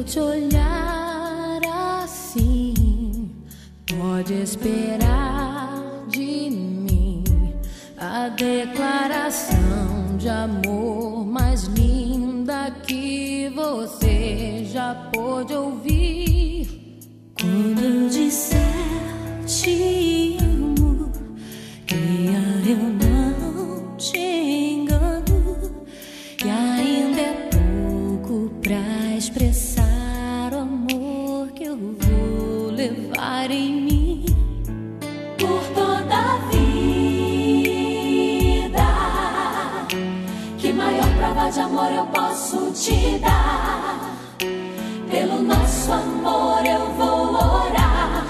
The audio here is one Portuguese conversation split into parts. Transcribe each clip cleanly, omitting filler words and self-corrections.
te olhar assim, pode esperar de mim a declaração de amor mais linda que você já pôde ouvir. Quando eu disser te amo, creia, eu não te engano, e ainda é pouco pra expressar o amor que eu vou levar em mim por toda a vida. Que maior prova de amor eu posso te dar? Pelo nosso amor eu vou orar,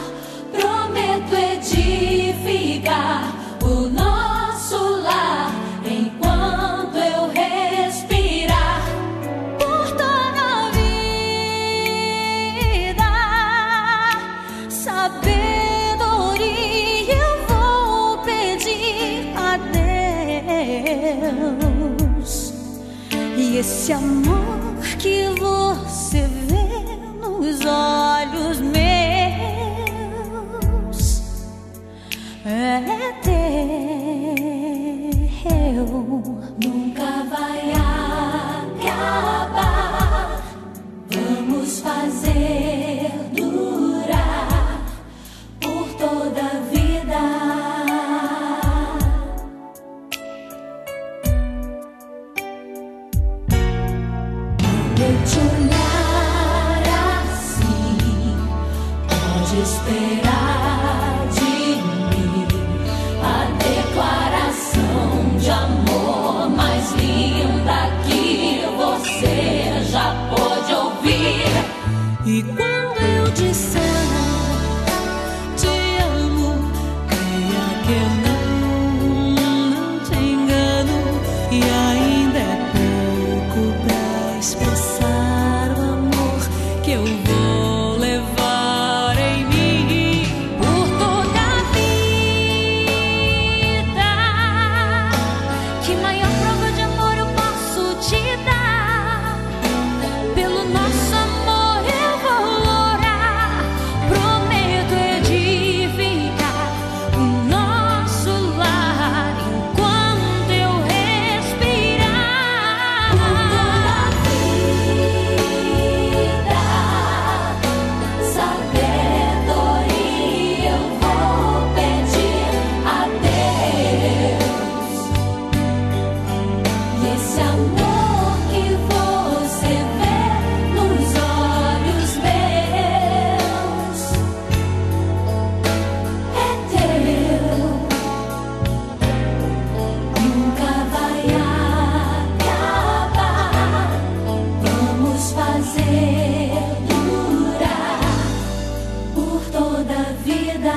prometo edificar o nosso lar enquanto eu respirar. Por toda a vida, sabedoria eu vou pedir a Deus. E esse amor que você vê nos olhos meus é teu, nunca vai acabar. Vamos fazer durar por toda a vida. Eu te olhar assim, pode esperar de mim a declaração de amor mais linda que você já pôde ouvir. E quando eu disser te amo, creia que eu não te engano, e ainda é pouco pra expressar o amor que eu vou levar em mim por toda a vida. Que maior prova de amor eu posso te dar? Pelo nosso amor eu vou orar, prometo edificar o nosso lar enquanto eu respirar. Por toda a vida, sabedoria eu vou pedir a Deus. E esse amor que você vê nos olhos meus é teu, nunca vai acabar. Vamos fazer durar por toda a vida.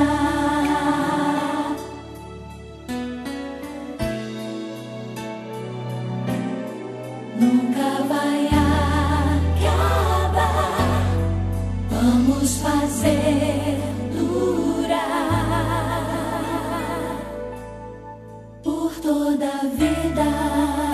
Nunca vai acabar. Vamos fazer durar por toda a vida.